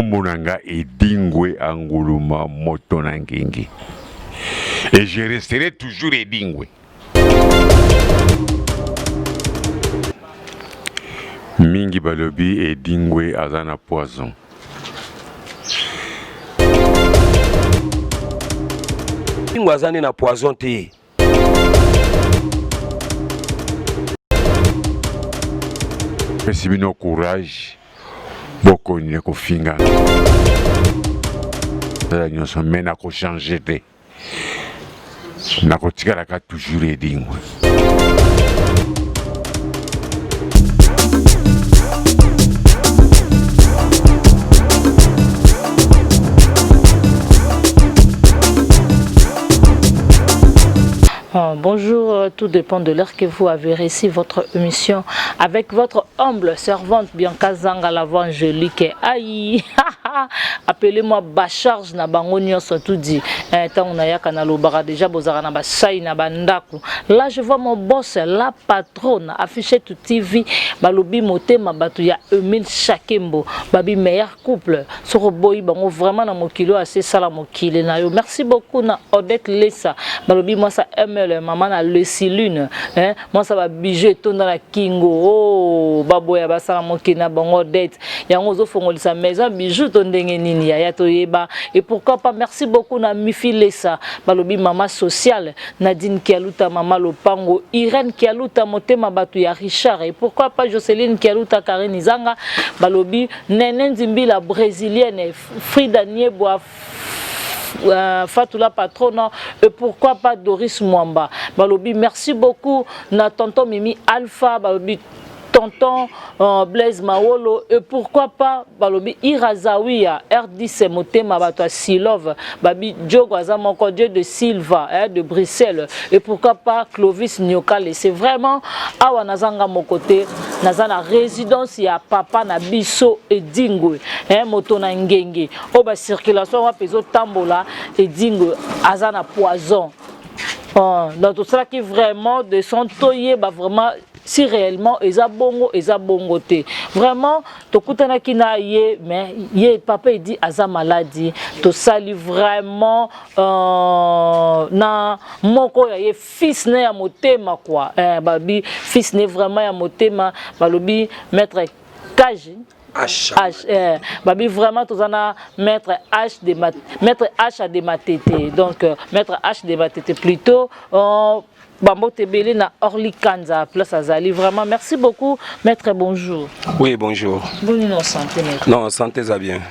Kombonanga et Dingwe Anguluma Motonangengi. Et je resterai toujours Edingwe. Mingi balobi Edingwe azana poison. Dingwe azani na poison te. Merci bino courage. Boko ni ko finga. Nous sommes maintenant à changer de. Nous avons toujours Edingwe. Bonjour, tout dépend de l'heure que vous avez réussi votre émission avec votre humble servante Bianca Zanga l'Angélique. Aïe, appelez-moi Bacharge na bangonio surtout dit. Tant on a kanalo bara déjà bozara na basai na bandaku. Là je vois mon boss, la patronne affiché tout TV. Balobi motema batu ya Emile Chakembo. Babi meilleur couple. Soro boy bango vraiment na mokilo assez sala mokile na yo. Merci beaucoup na Odette Lessa. Balobi moi ça le maman a le silune hein moi ça va bijoux tout dans la kingo oh baboya basala mokina bango dette yango zo fongolisa maison bijoux to ndenge nini ya to yeba et pourquoi pas merci beaucoup na Mifi Lessa balobi maman sociale Nadine Kialuta maman Lopango Irène Kialuta motema batu ya Richard et pourquoi pas Jocelyne Kialuta Karine Zanga balobi Nene Nzimbi la brésilienne Frida Nieboa Fatoula Patron et pourquoi pas Doris Mwamba. Balobi merci beaucoup na tonton Mimi Alpha balobi tonton Blaise Mawolo et pourquoi pas balobi Irazawiya R10 motema bato Silove babi Diogo Azamoko Dieu de Silva de Bruxelles et pourquoi pas Clovis Nyokale. C'est vraiment awa nazanga mon côté nazana résidence ya papa na biso Edingwe motona ngenge oba circulation wa peso tambola Edingwe azana poison. Dans tout ça qui vraiment de son toyer bah vraiment si réellement eza bongo te vraiment to kutana kina ye mais ye papa il dit aza maladie to sali vraiment na moko ya ye fils ne ya motema quoi babi fils ne vraiment ya motema balobi maître Kaji babi vraiment tous en maître H de Matete donc maître H de Matete plutôt Bambo Tebele na Orly Kanza place Azali vraiment merci beaucoup maître bonjour. Oui bonjour. Bonne non santé maître. Non santé ça bien.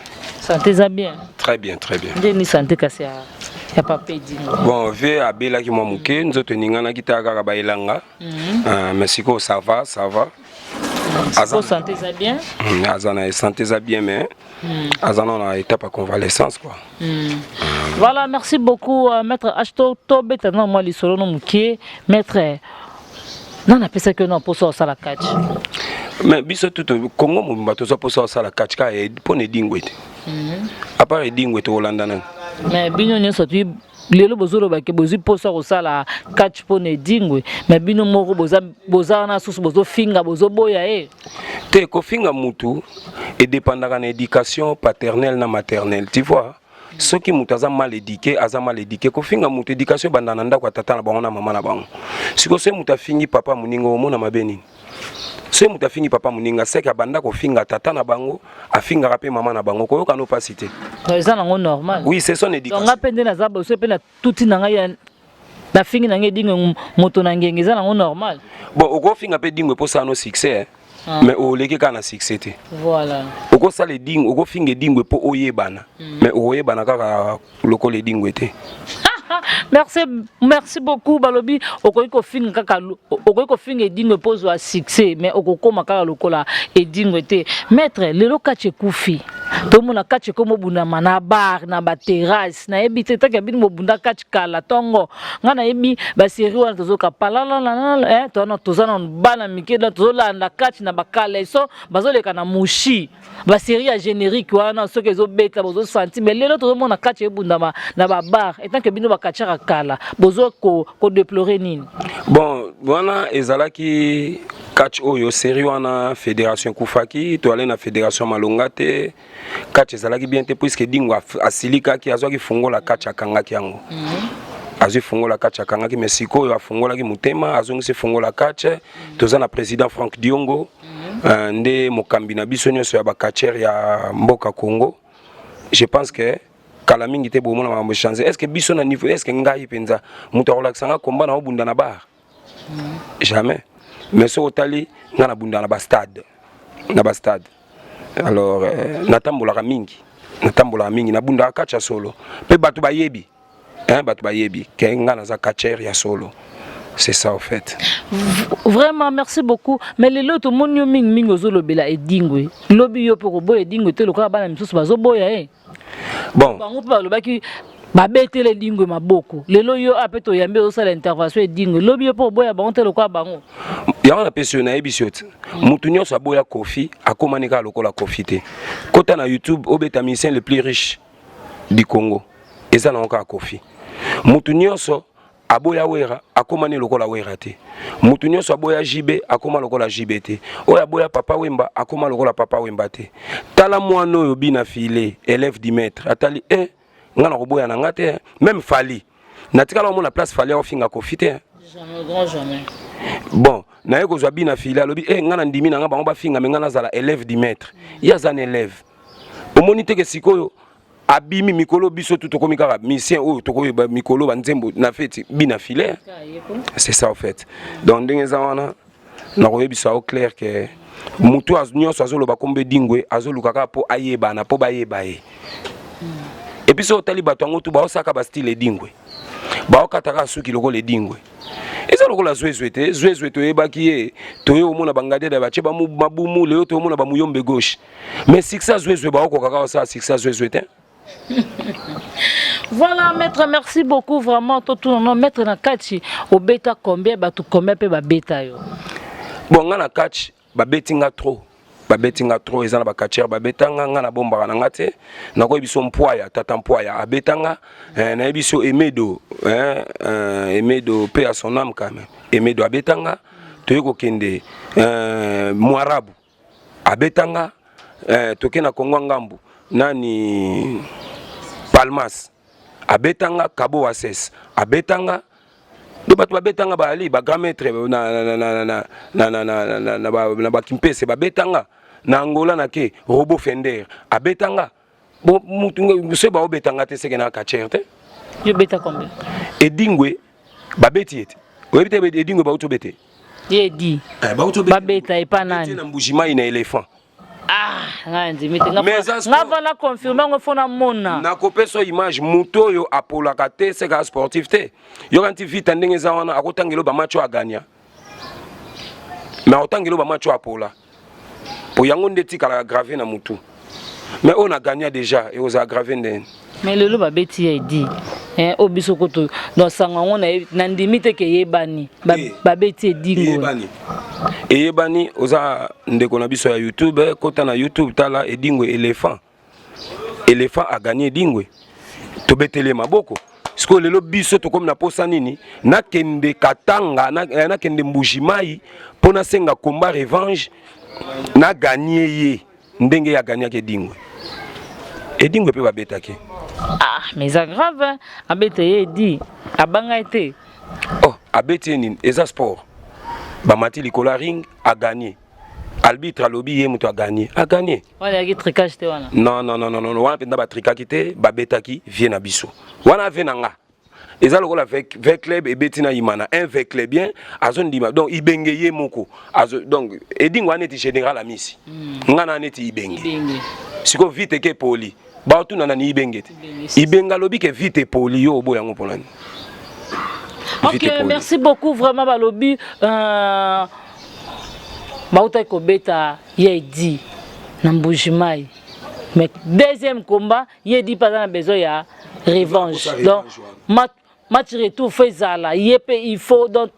Santé ça bien. Très bien très bien. Ndeni santé kasi ya papa dit. Bon ve abela ki momuke nzoto ningana kitaka ba elanga. Merci ko ça va. Azana santé ça bien. Azana santé ça bien mais Azana on a étape à convalescence quoi. Voilà, merci beaucoup maître Ashto Tobeta non moi li solo no mukie maître non appelle ça que non pour ça la catch. Mais biso tout Congo mo bato ça pour ça la catch ka e pone Edingwe. À part Edingwe to Hollande nan. Mais bino nyo sorti lelo bozolo ba ke bozi posa ko sala catch pone Edingwe mais bino moko boza na susu bozo finga bozo boya te ko finga mutu et dépendant de l'éducation paternelle na maternelle tu vois. Ceux qui sont mal éduqués, ko finga mutu éducation bandana ndako tata na bango na mama na bango. Siko se muta fingi papa muningo mona mabeni. Se muta fingi papa muninga seka banda ko finga tata na bango, a finga rapé maman na bango ko no pas citer. C'est normal. Oui, c'est son éducation. Donc apende na zaba so pena tuti na ya na fingi na ngedingo moto na ngenge za normal. Bon, oko finga pe dingwe pour ça no succès. Mais au leke kana succès. Voilà. Oko ça les ding, oko finge dingwe po oyebana. Mais oyebana kaka loko le dingwe te. Merci beaucoup balobi okoiko finga kaka okoiko finga edingwe pozo a succès mais okokoma kaka lokola edingwe te maître lelo kache kufi to mona kache ko mobunda na bar na ba terrasse na ebite taka bini mobunda kache kala tongo ngana ebi ba série wana tozoka palala to na tozana bana mikeda tozolanda kache na bakala so bazoleka na mushi ba série ya générique wana soki ezo beta bozo senti mais lelo tozomona kache ebunda na ba bar etant que bino bakachaka kala bozo ko déplorer nini. Bon, voilà ezalaki catch oyo sérieux na fédération Koufaki to aller na fédération Malongate catch ezalaki bien te puisque dingo asilika ki azwaki fungola catch akangaki yango azwi fungola catch akangaki mais sikoyo afungolaki mutema azongisi fungola catch toza na président Franck Diongo nde mokambi na biso nyonso ya ba catcher ya mboka Congo. Je pense que kala mingi te bomona mambo changer. Est-ce que biso na niveau est-ce que ngai penza muto relaxanga combat na obunda na bar? Jamais. Mais so otali ngana bunda na ba stade. Na ba stade. Alors natambola mingi. Natambola mingi na bunda akacha solo. Pe batu bayebi. Batu bayebi ke ngana za catcher ya solo. C'est ça en fait. Vraiment merci beaucoup. Mais les autres mon yo ming ozolo bela edingwe. Lobi yo poko boye edingwe te lokola bana misusu bazoboya Bon. Bango pa lobaki babetele dingwe maboko. Lelo yo apeto yambe osala intervention edingwe. Lobi yo poko boya bango te lokola bango. Ya on a personne na ebisiot. Mutu nyonso aboya Kofi akomanika lokola Kofi te. Kota na YouTube obeta musicien le plus riche du Congo. Eza na onka Kofi. Mutu nyonso aboya wera akomani lokola wera te. Mutu nyonso aboya jibe akoma lokola jibe te. Oya aboya papa wemba akoma lokola papa wemba te. Tala mwana oyo bina file élève du maître atali ngana koboya na ngate même Fali natikala mo na place Fali ofinga Kofi te. Jamais grand jamais. Bon na yeko zwa bina file alobi ngana ndimi na ngaba ngo bafinga me ngana zala élève du maître. Ya zan élève. Omoni te ke sikoyo abimi mikolo biso tout comme kaka misien ou to ko mikolo banzembo na feti bina filaire. C'est ça en fait. Donc ndengeza wana na ko yebisa au clair que mutu nyonso azolo bakombe dingwe azolo kaka po ayeba na po bayeba e. Et puis so tali bato ngotu ba osaka ba style dingwe. Ba okataka suki loko le dingwe. Eza loko la zwezwe to yebaki e to yo mona bangade da bache ba mabumu leo to mona ba muyombe gauche. Mais siksa zwezwe ba okokaka sa siksa zwezwe te. Voilà maître, merci beaucoup vraiment tout non maître na catch au beta combien ba tout combien pe ba beta yo. Bon ngana catch ba betinga trop ezana ba catcher ba betanga ngana bomba na ngate na ko biso mpoya tata mpoya abetanga na biso emedo paix à son âme quand même emedo abetanga toyeko kende Mwarabu abetanga tokena Kongo ngambu nani Palmas abetanga Kabo Wases abetanga do batu babetanga ba ali ba grand maître na ba kimpese babetanga na Angola na ke Robo Fender abetanga bon mutu se ba obetanga te seke na catcher te yo beta combien edingwe babeti ete oyebite edingwe ba utobete yedi ba beta e pa nani na mbujima ina éléphant. Ngandi mite ngava na confirmer ngo fona mona na kopeso image muto yo apolaka te seka sportif te yo kanti vite ndenge za wana akotangelo ba match a gagner mais otangelo ba match apola po yango ndeti kala gravé na mutu mais on a gagné déjà et on a gravé ndene mais lelo ba beti ya di obiso koto no sanga ngona na ndimite ke yebani ba beti dingo yebani oza ndeko na biso ya YouTube kota na YouTube tala edingwe éléphant a gagné dingwe to betele maboko siko lelo biso to comme na posa nini na kende katanga na kende mbujimai pona senga combat revanche na gagné ye ndenge ya gagné ke dingwe edingwe pe ba betake. Mais c'est grave, abete edi abanga été. Oh, abete ni eza sport. Ba mati likola ring a gagné. Arbitre a lobby ye muto a gagné. A gagné. Wala ki tricage te wana. Non, wana penda ba tricage te, ba betaki vient na biso. Wana venanga. Eza lokola avec club et betina imana. Un avec club bien, azon dima. Donc ibenge ye moko. Donc eding wana ti général amisi. Ngana neti ibenge. Siko vite ke poli. Ba tu nana ni ibengete. Ibenga lobi ke vite poli yo obo yango polani. OK, merci beaucoup vraiment balobi Mauta ko beta yedi na mbujimai. Mais deuxième combat, yedi pas dans besoin ya revanche. Donc match retour faisala, yepé il faut donc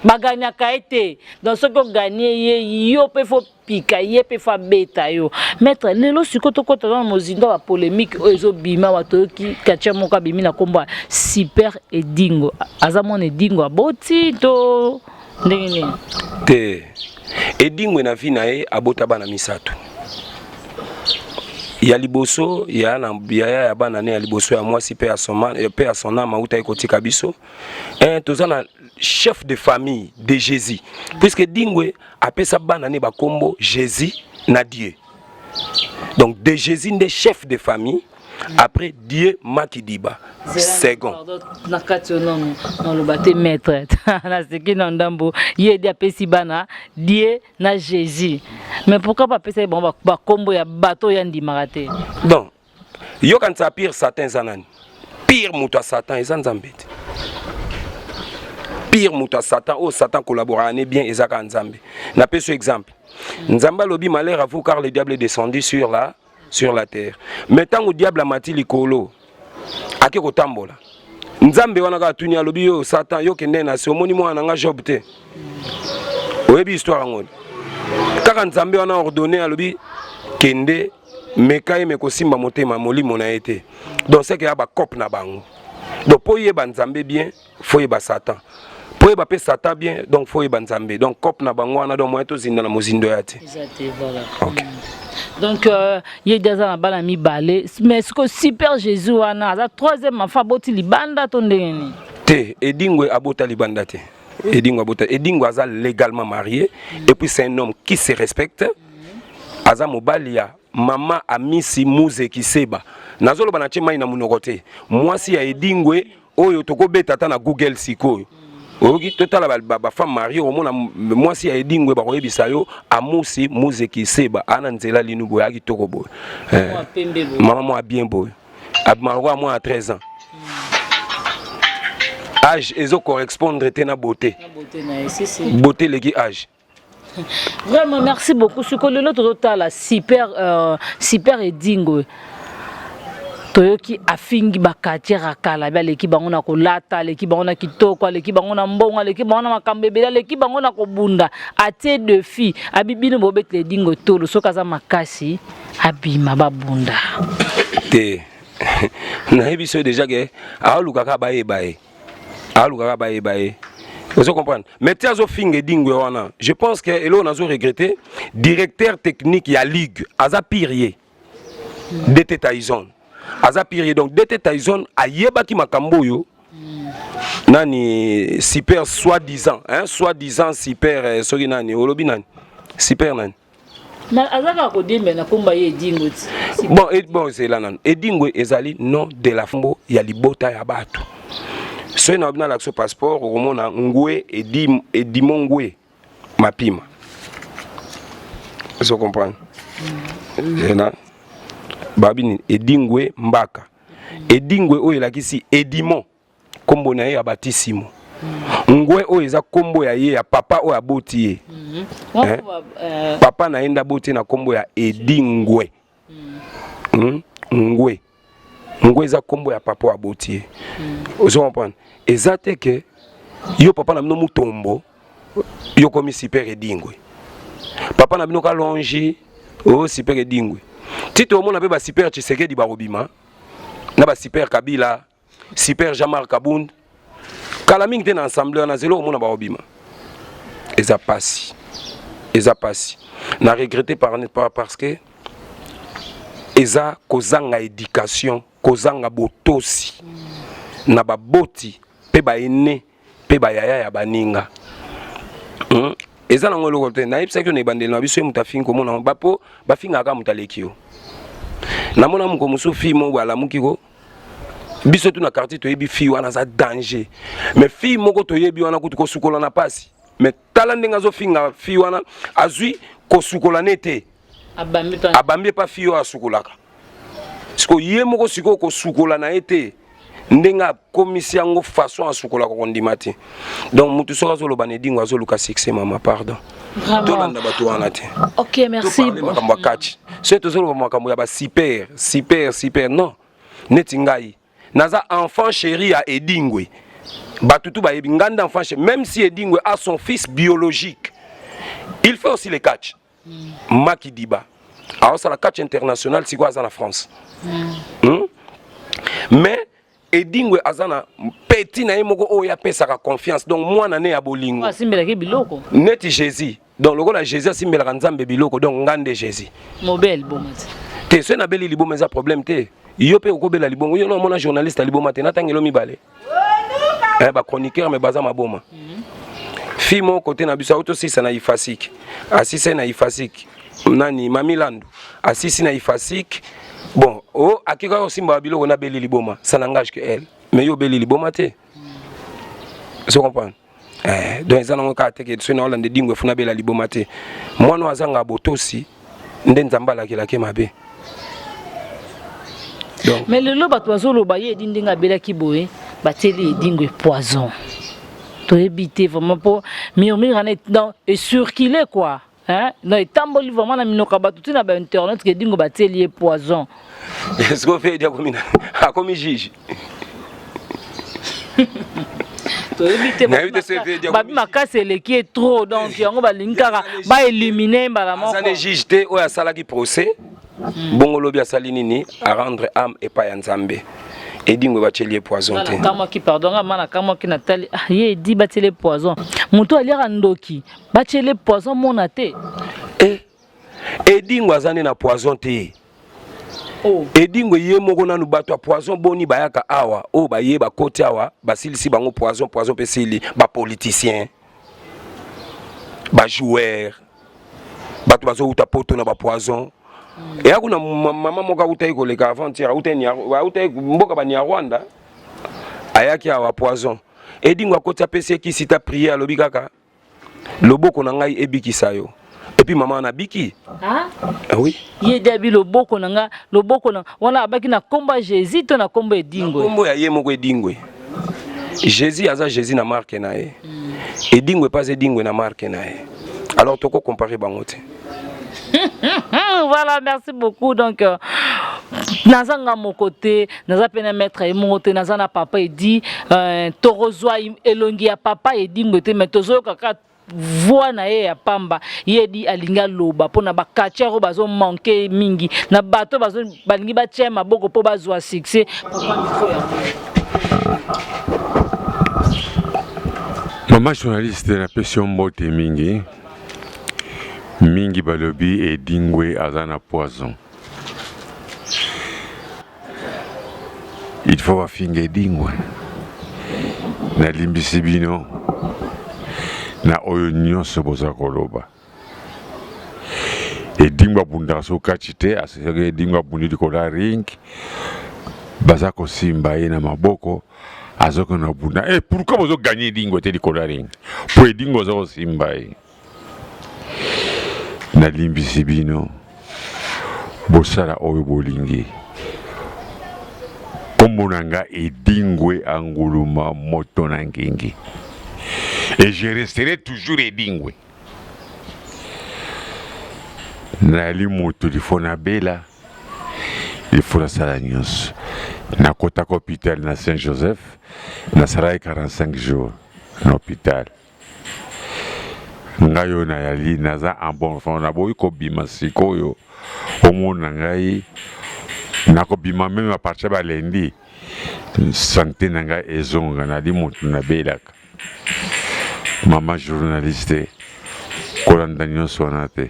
baganya kaite. Donc ce qu'on gagné yo pe faut pika yepé fa beta yo. Maître lelo sikoto ko dans mozinga wa polémique ezo bima wato ki kacha moka bimi na combat super edingo. Azamone edingo aboti to ndenge te Edingwe na vie na ye abota bana misato. Ya liboso ya bana ne ya liboso ya mwasi pe à son âme auta ekotika biso. Tozana chef de famille de Jésus. Puisque Dingwe apesa bana ne ba kombo Jésus na Dieu. Donc de Jésus des chefs de famille. Après Dieu Makidiba second nakati non le bâté maître na seki na ndambo yedi apesi bana Dieu na Jésus. Mais pourquoi pas pesa bon ba kombo ya bateau ya ndimaka te? Donc yo kan sa pire Satan zanani pire muto Satan ezanzambe pire muto Satan oh Satan collabore bien ezaka nzambe na peso exemple nzamba lobi malheur à vous car le diable est descendu sur la terre. Mais tant que le diable a mati likolo, ake ko tambola. Nzambe wana ka tunya lobi yo Satan yo kende na se omoni mwana nga Job te. Oyebi histoire ngoni. Kaka nzambe wana ordonné alobi kende mekaye mekosimba motema molimo na été. Donc c'est que ya ba cop na bango. Donc pour yeba nzambe bien, faut yeba Satan. Pour yeba pe Satan bien, donc faut yeba nzambe. Donc cop na bango wana donc moi to zinda na mozindo yate. Exactement, voilà. OK. Donc, il y a des gens balé, mais ce que super Jésus a la troisième enfant, boti libanda tondeni. Te, Edingwe abota libanda te. Edingwe aza légalement marié et puis c'est un homme qui se respecte. Aza mobalia mama amisi muze kiseba. Nazolo banache mai na munokote. Mwasi ya Edingwe oyo toko beta ta na Google sikoyo. Oki total ba femme mariée au mona mwasi ya Edingwe ba koyebisa yo amusi muzeki seba ana nzela linubo ya kitoko boy. Maman moi bien boy. Abmarwa moi à 13 ans. Âge ezo correspondre te na beauté. Beauté legi âge. Vraiment merci beaucoup ce que le total super Edingwe. Toyoki afingi bakatiera kala bia leki bango na kolata leki bango na kitoko leki bango na mbonga leki bango na makambebela leki bango na kobunda atie de fi abibino bobetle dingo tolo sokaza makasi abima babunda te na ebiso déjà que alukaka bae vous comprenez mais tiazo finge dingo wana je pense que elo nazo regretter directeur technique ya ligue aza pirier DT Tyson aza pire donc DT Tyson ayebaki makambo yo nani super soi-disant super soki nani olobi nani super nani na azaka ko dembe na komba ye Edingwe bon c'est là nan Edingwe ezali nom de la fombo ya libota ya bato so na obina l'action passeport omona ngwe edimongwe mapima vous comprenez là babini Edingwe mbaka Edingwe oyo lakisi Edimon kombo na ye ya batisimo ngwe oyo eza kombo ya ye ya papa oyo aboti ye papa na enda boti na kombo ya Edingwe ngwe eza kombo ya papa oyo aboti ye ozo comprendre eza te ke yo papa na bino mutombo yo komi super Edingwe papa na bino kalongi o super Edingwe Tito au monde a ba super Tshisekedi barobima na ba super Kabila super Jean-Marc Kabound kala mingi te na ensemble na zelo au monde barobima eza pasi na regretter parce que eza kozanga éducation kozanga botosi na baboti pe ba ene pe ba yaya ya baninga eza nango loko te na yebisa ko ne bandeli na biso mutafinga ko mona bapo bafinga ka mutaleki yo na mona muko musu fi mo wala mukiko biso tu na quartier to yebi fi wana za danger mais fi moko to yebi wana kutu ko sukola na pasi mais tala ndenga zo finga fi wana azui ko sukola nete abambi pa fi yo asukolaka siko ye moko siko ko sukola na ete ndenga komisi yango façon asukola ko ndimati donc mutu soka zo lobane dingo azo luka succès mama pardon tolanda bato wana te OK merci makambo kachi c'est toujours le makambo ya ba super non neti ngai naza enfant chéri à Edingwe batutu ba yebi nganda enfant chéri même si Edingwe a son fils biologique il fait aussi les catch Makidiba alors ça la catch international c'est quoi ça la France mais edingwe azana petit na yemoko oya pesaka confiance donc moi nané ya bolingo asimbelaki biloko neti Jésus donc lokola Jésus asimbelaka nzambe biloko donc ngande Jésus mobile bomati te so na beli liboma eza problème te yo pe okobela libongo yo no mona journaliste liboma te natangelo mibale ba chroniqueur me baza maboma fimo côté na biso auto sisa na ifasik asise na ifasik nani mamilandu asisi na ifasik bon oh akika osimba biloko na beli liboma ça n'engage que elle mais yo beli liboma te vous comprenez donc ça n'ont qu'à que so na Hollande dingwe funa bela liboma te mwana azanga botosi nde nzambala kelake mabe donc mais le loba toazo loba ye dindinga bela kiboye bateli dingwe poison to éviter vraiment pour murmure dans et circuler quoi. Hein? Non, et tamboli vraiment na minoka batuti na ba internet que dingo bateli poison. Est-ce qu'on fait dia komina? A komi juge. To éviter ba makase le qui est trop donc yango ba linkara ba éliminer ba moko. Ça ne juge te o ya sala ki procès. Bongo lobi asali nini à rendre âme et pas Nzambe. Et dingo bateli poison te. Kama ki pardon mana kama ki Nathalie ye di bateli poison. Muto aliera ndoki bateli poison monate. Et dingo azane na poison te. Oh. Et dingo ye moko nanu bato poison boni bayaka awa o ba ye ba kote awa basilisi bango poison pesili ba politicien ba joueur bato bazo uta poto na ba poison. Et akuna mama moka utai koleka avant-hier utai mboka ba nya Rwanda ayaki awa poison et dingo akoti apesi ki sita prier alobi kaka loboko na ngai ebikisa yo et puis maman na biki ah oui ye debi loboko na wana abaki na komba Jésus to na komba edingwe kombo ya ye moko edingwe Jésus aza Jésus na marque na ye edingwe pas edingwe na marque na ye alors toko comparer bango te. Voilà, merci beaucoup. Donc, nazanga mon côté, naza pena maître et mon côté, nazana papa et dit, torozwa elongi ya papa et dit ngote, mais tozo kaka voix na ye ya pamba, ye di alinga loba, pona ba kachero bazo manqué mingi, na bato bazo balingi ba chema boko po bazwa succès. Maman journaliste de la pression mbote mingi. Mingi balobi et dingwe azana poison. Il faut finge dingwe. Na limbisibino. Na oyo nyonso boza koloba. Et dingwa bunda so kachite asege dingwa bundi dikola ring. Baza ko simba na maboko azoko na bunda. Pourquoi bozo gagner dingwe te dikola ring? Pour dingwa zo simba na limbisi bino bosala oyo bolingi kombo nanga edingwe anguluma moto na ngingi et je resterai toujours edingwe na limoto il faut na bela il faut la sala nyonso na kota hôpital na Saint-Joseph na sala 45 jours na hôpital ngayo na yali naza en bon fond na boy ko bima sikoyo omona ngai na ko bima même à partir ba lundi santé na ngai ezonga na di mutu na belaka mama journaliste kolanda nyonso wana te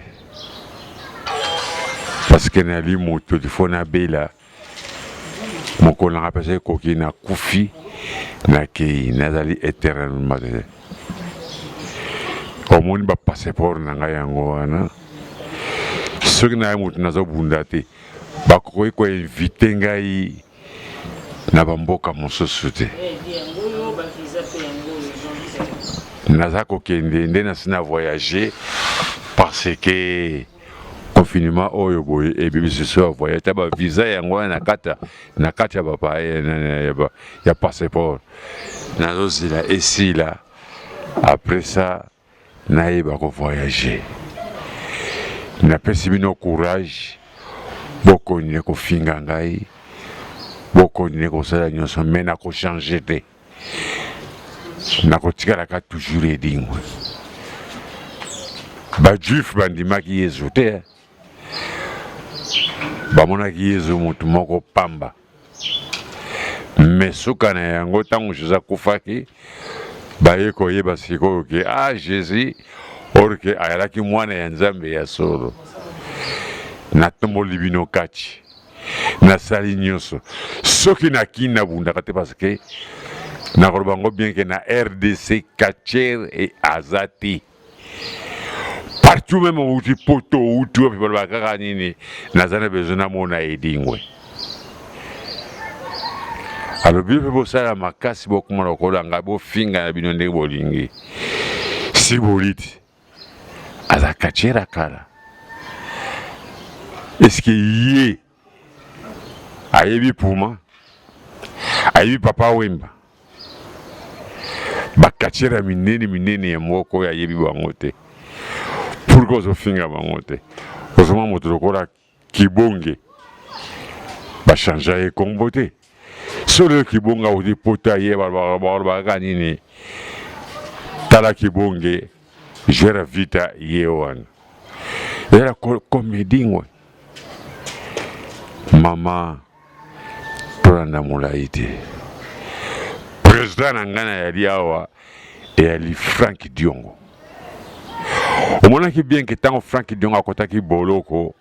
parce que na li mutu il faut na bela moko na pese koki na kufi na kei nazali éternellement omoni ba passeport na ngai yango wana soki na mutu nazo bunda te bakoki ko invite ngai na bamboka mosusu te naza kokende nde nasina voyager parce que confinement oyo boye ebibi so voyager ta ba visa yango na kata ya bapa ya passeport nazo zila ici là après ça naïba ko voyager na pesi bino courage boko ni ko finga ngai boko ni ko sala nyonso mena ko changer te na ko tikala ka toujours edingwe ba juif bandimaki Yesu te bamonaki Yesu mutu moko pamba mais suka na yango ntango jésus akufaki baye koyeba sikoyo ke jésus or ke ayalaki mwana ya nzambe ya solo natomboli bino kati nasali nyonso soki nakini nabundaka te parce que nakoloba ngo bien ke na RDC Katcher et Azati partout même outi poto outi opi balba kaka nini nazana besoin namona edingwe alobi mpe bosala makasi bokoma lokolanga bofinga na bino ndenge bolingi si boliti aza Katcher kala eske ye ayebi Puma ayebi Papa Wemba bakatcher minene ya moko ayebi bango te pourquoi ozofinga bango te ozoma moto lokola Kibonge bachangea ye kombo te solo Kibonge oti pota ye balobaka nini tala Kibonge gera vita ye wana era komedingwe mama tolanda molai te président na ngai nayali awa eyali Frank Diongo omonaki bien ke ntango Frank Diongo akotaki boloko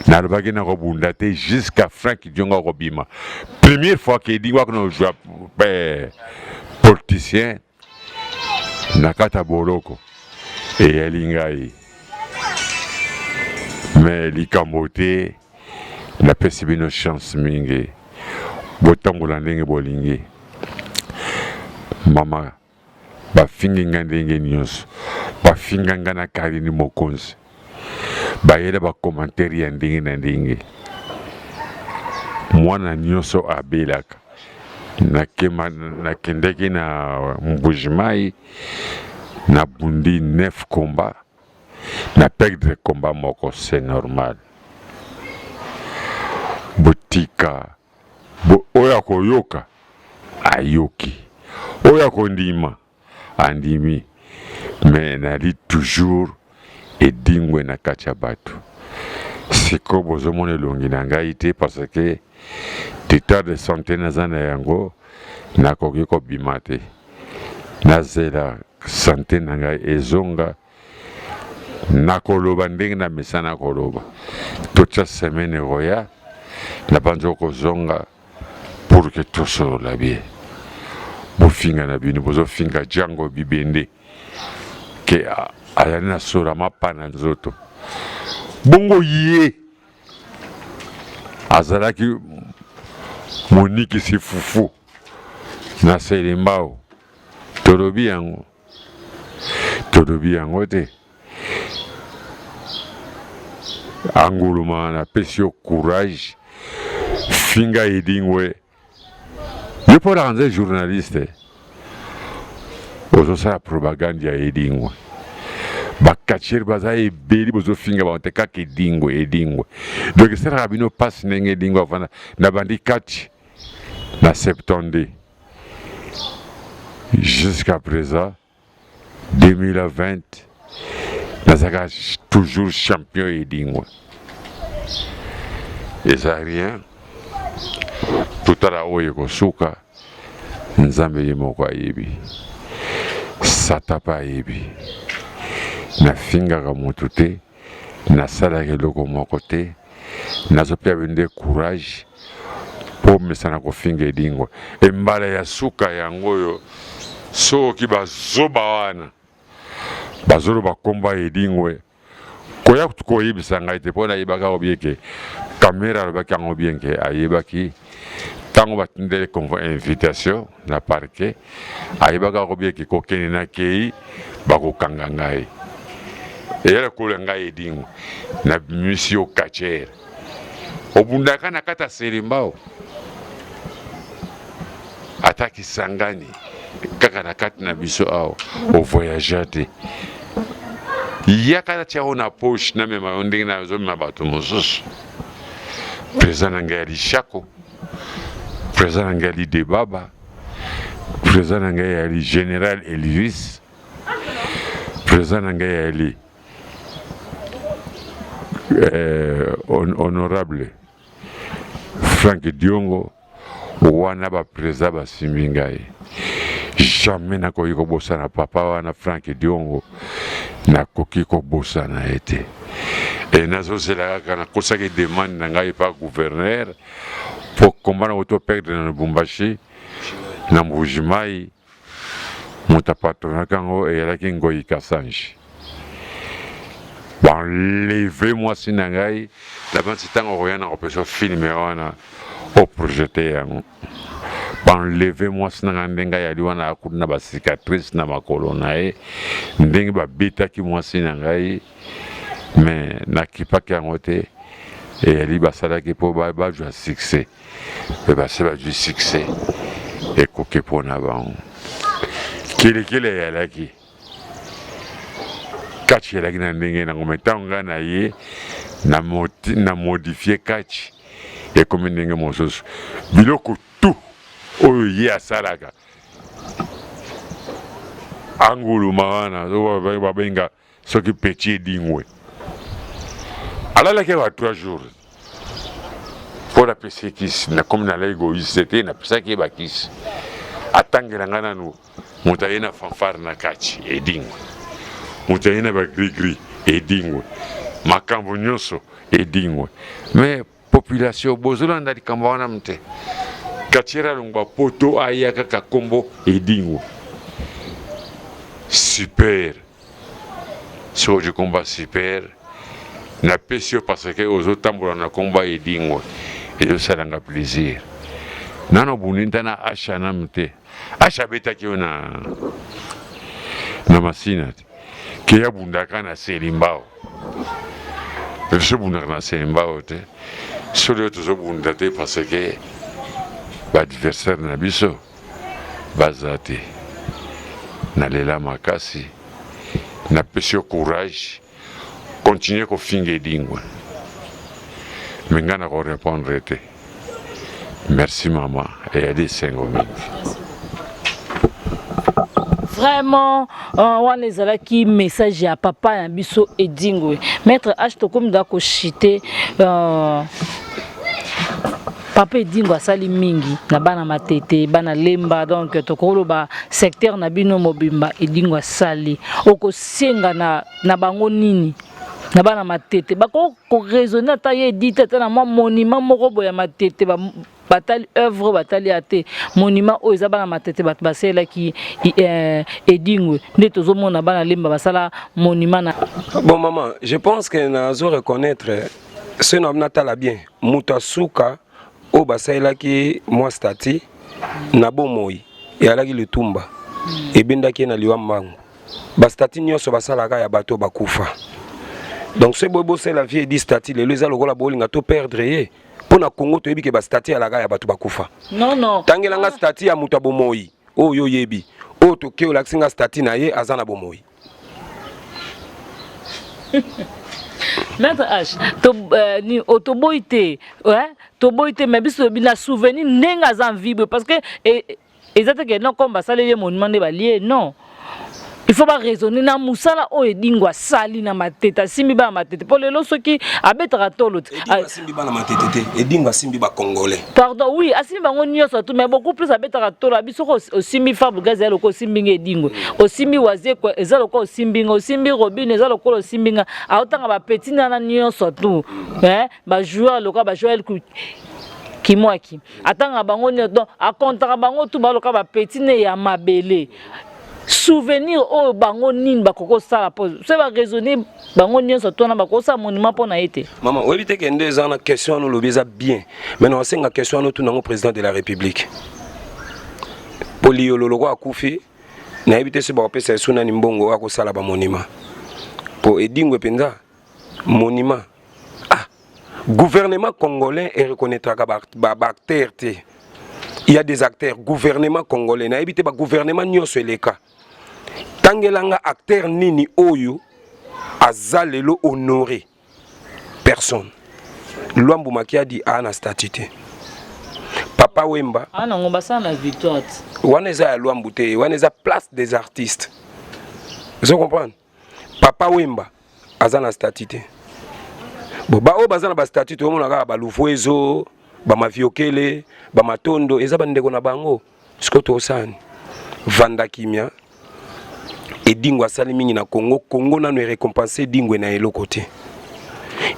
nalobaki nakobunda te jusqu'à Frank Diongo akobima première fois ke edingi waki nozwa politicien na kati ya boloko eyali ngai mais likambo te napesi bino chance mingi botambola ndenge bolingi mama bafingi nga ndenge nyonso bafinga nga na Karini Mokonzi bayela bakomantere ya ndenge na ndenge mwana nyonso abelaka nakendeki na Mbujimai nabundi 9 combat na perdre combat moko c'est normal botika oyo akoyoka ayoki oyo akondima andimi mais nali toujours edingwe na kati ya bato siko bozomona elongi na ngai te parce que d'état de santé naza na yango nakoki kobima te nazela santé na ngai ezonga nakoloba ndenge na mesana koloba totya semaine roya na banzo kozonga pour que tosolola bien bofinga na bino bozofinga Django Bibende ke ayali na solo mapa na nzoto bongo ye azalaki monikisi fufu na selembao tolobi yango te anguluma napesi yo courage finga edingwe yo mpo naka nze journaliste ozosala propagande ya edingwe bakatcher baza ebeli bozofinga bango te kaka edingwe donc esalaka bino mpasi ndenge edingwe avanda na bandi kati na 70 jusqu'à présent 2020 nazalaka toujours champion edingwe eza rien totala oyo ekosuka nzambe ye moko ayebi sata mpe ayebi nafingaka motu te nasalaka eloko moko te nazopesa bino nde courage mpo mesana kofinga edingwe embala ya suka yango oyo soki bazoba wana bazoloba komba edingwe koya koyebisa ngai te mpo nayebaka obieke kamera alobaki yango bienke ayebaki ntango batindeli invitation na parke ayebaka obieke kokende nakei bakokanga ngai eyala kola ngai edingwe na misio Katcher obundaka na kati ya selembao ata Kisangani kaka na kati na biso awa ovoyagea te yaka tiao na poche na mema yo ndenge nazomema bato mosusu président na ngai ali Shako président na ngai ali Debaba président na ngai ali Général Elvis président na ngai ali honorable Frank Diongo wana ba président basimbi ngai jamais nakoki kobosana papa wana Frank Diongo nakoki kobosana ete et nazozela kaka nakosaki demande na ngai pa gouverneur pour komba na kotoperdre na Lubumbashi na Mbujimai moto apatronaka yango eyalaki Ngoi Kasanji banleve mwasi na ngai labansi ntango okoya na kopesa filme wana oprojete yango banleve mwasi na ngai ndenge ayali wana akuti na basicatrice na makolo na ye ndenge babetaki mwasi na ngai me nakipaki yango te eyali basalaki mpo bajwa succès mpe base bajwi succès ekoki mpo na bango kelekele eyalaki kachi elaki na ndenge nango me ntango ngai na ye na modifie kachi ekomi ndenge mosusu biloko tu oyo ye asalaka anguluma wana babenga soki peti edingwe alalaki ba 3 jours mpo napesi kisi nakomi nala egoïste te napesaki ye bakisi atangela ngai nanu moto aye na fanfare na kachi edingwe moto aye na bagrigri edingwe makambo nyonso edingwe me population bozolanda likambo wana mte kachira longba poto aya kaka kombo edingwe super so je combat super na pesio parce que ozotambola na komba edingwe ezosalanga plaisir nano buninta na asha na mte asha betaki yo na masina ke ya bundaka na selimbao ezobundaka na selimbao te solo oyo tozobunda te parce que baadversaire na biso baza te nalela makasi napesi yo courage continue kofinga edingwe me ngai na korépondre te merci mama eyali esengo mingi vraiment wana ezalaki message ya papa na biso edingwe maître H tokomi da koshite papa edingwe asali mingi na bana matete bana lemba donc tokoloba secteur na bino mobimba edingwe asali okosenga na bango nini na bana matete bako ko raisonner ata ye dit ata na monument moko boya matete batali œuvre batali ate monument o eza bana matete bat basela ki edingwe nde tozomona bana lemba basala monument na bon maman je pense que nazo reconnaître ce nom natala bien mutasuka o basela ki moi stati na bomoi et alaki le tumba et bendaki na liwa mangu ba stati nyoso basalaka ya bato bakufa donc ce bobo c'est la vie dit stati le les alokola bolinga to perdre ye pona Congo to yebi ke ba stati alaka ya bato bakufa non tangela nga stati ya muta bomoi oyo yebi o to ke olaksinga stati na ye azana bomoi Maître H ni otoboite toboite mais biso bina souvenir nenga za vibre parce que exactement non comme ça les monument de balier non il faut pas raisonner na musala o edingwa sali na mateta simbi ba matete pour lelo soki abetara tolo edingwa simbi ba na matete te edingwa simbi ba congolais pardon oui asimbi bango nyoso tout mais beaucoup plus abetara tolo biso ko simbi fabu gaza loko simbi ngedingwe o simbi waze ko ezalo ko simbi ngo simbi robin ezalo ko simbi nga aotanga ba petit na nyoso tout ba joueur loko ba joueur kimwaki atanga bango donc a kontaka bango tout ba loka ba petit ne ya mabele souvenir o bango nini bakoko sala pose c'est va raisonner bango nyonso tona bakoko sa monument pona été maman o éviter que ndez en question no lobeza bien maintenant c'est une question no tout nango président de la république polio loloko akufi na éviter ce ba pesa suna ni mbongo ako sala ba monument pour edingwe penza monument gouvernement congolais et reconnaîtra ba acteur te il y a des acteurs gouvernement congolais na éviter ba gouvernement nyonso eleka tangelanga acteur nini oyo azalelo honoré personne Luambu Makiadi ana statut Papa Wemba ana ngomba sana victoire waneza ya Luambu te waneza place des artistes vous comprenez Papa Wemba azana statut bon ba o bazana ba statut to mona ka ba Lufwezo bamaviokele bamatondo eza bandeko na bango siko tosani vanda kimia edingo asali mingi na Congo Congo nano récompenser dingwe na eloko te.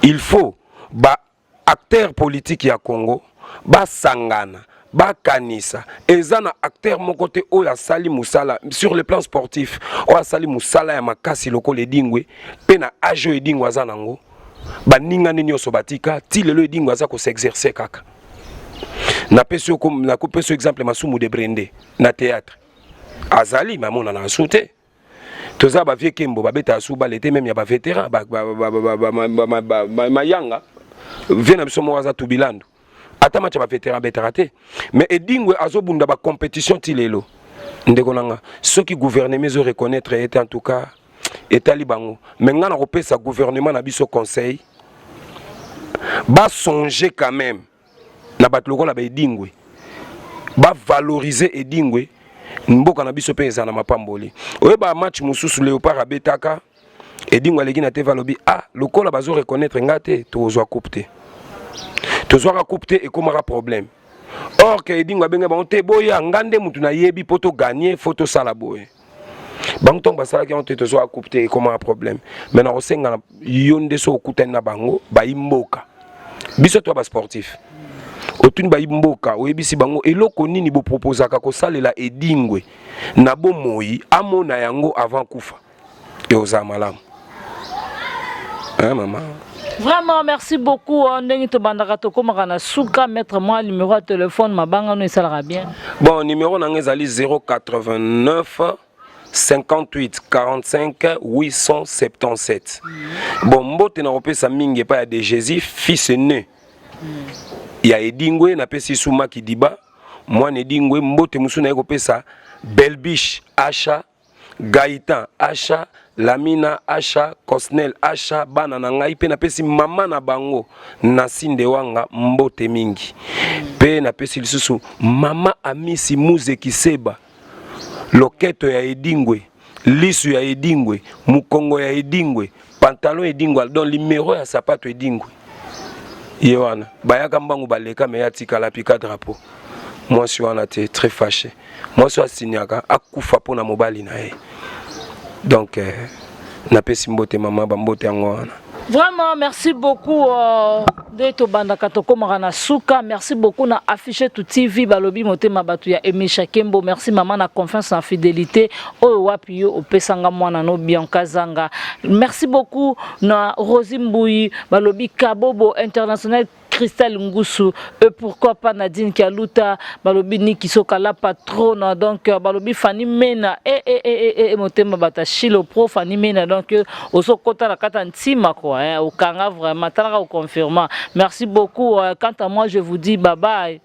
Il faut ba acteur politique ya Congo ba sangana ba kanisa ezana acteur moko te oyo asali musala sur le plan sportif oyo asali musala ya makasi lokole dingwe pe na ajo edingo azanango ba ningani nyoso batika ti lelo edingo aza ko s'exercer kaka na peso comme na ko peso exemple Masumu de Brende na théâtre azali mamona na soute toza ba vie kembo ba beta asu ba lete même ya ba vétéran ba mayanga vient biso mo waza tubilando ata match ba vétéran betarate mais edingwe azobunda ba compétition tilelo ndeko nanga ceux qui gouvernement zo reconnaître était en tout cas etali bango mais ngana kopesa gouvernement na biso conseil ba songer quand même na bat lokola ba edingwe ba valoriser edingwe mboka na biso pe na mapamboli oyeba match mususu Léopard abetaka edingwe leki na te valobi ah lokola bazo reconnaître ngate tozwa coupe te tozwa coupe te et comme un problème or que edingwe benga ba te boya ngande mutu na yebi poto gagner photo sala boye bango tong basala ki on te tozwa coupe te et comme un problème maintenant on senga yonde so okutana na bango ba imboka biso to ba sportif otuni ba imboka oyebisi bango eloko nini bo proposaka ko salela edingwe na bomoi amona yango avant kufa et oza malamu maman. Vraiment, merci beaucoup. Souka, mettre-moi le numéro de téléphone, ma banque, ça ira bien. Bon, numéro 089 58 45 877. Bon, mbote na opé sa mingi pa ya de Jésus, fils né. Ya edingwe na pesi suma ki diba. Moi edingwe mbote musu na opé sa Belbiche Acha Gaïtan Acha Lamina Acha Cosnel Acha bana na ngai pe na pesi mama na bango na sinde wanga mbote mingi pe na pesi lisusu mama Amisi Muze Kiseba loketo ya edingwe lisu ya edingwe mukongo ya edingwe pantalon edingwe don numéro ya sapato edingwe yewana bayaka mbangu baleka me ya tikala pika drapeau moi je suis en été très fâché moi je suis signaka akufa pona mobali na ye donc na pesi mbote mama bambote yango wana. Vraiment, merci beaucoup de Tobandaka Tokomarana Souka. Merci beaucoup na affiché tout TV balobi motema batu ya Emisha Kembo. Merci maman na confiance en fidélité. O wapi yo opesanga mwana no Bianca Zanga. Merci beaucoup na Rosimboui balobi Kabobo international Christelle Ngusu et pourquoi pas Nadine Kialuta balobi Niki Soka la patronne donc balobi Fanny Mena et motema bata Chilo Pro Fanny Mena donc oso kota la kata ntima quoi au kanga vraiment tala au confirmant. Merci beaucoup quant à moi je vous dis bye bye.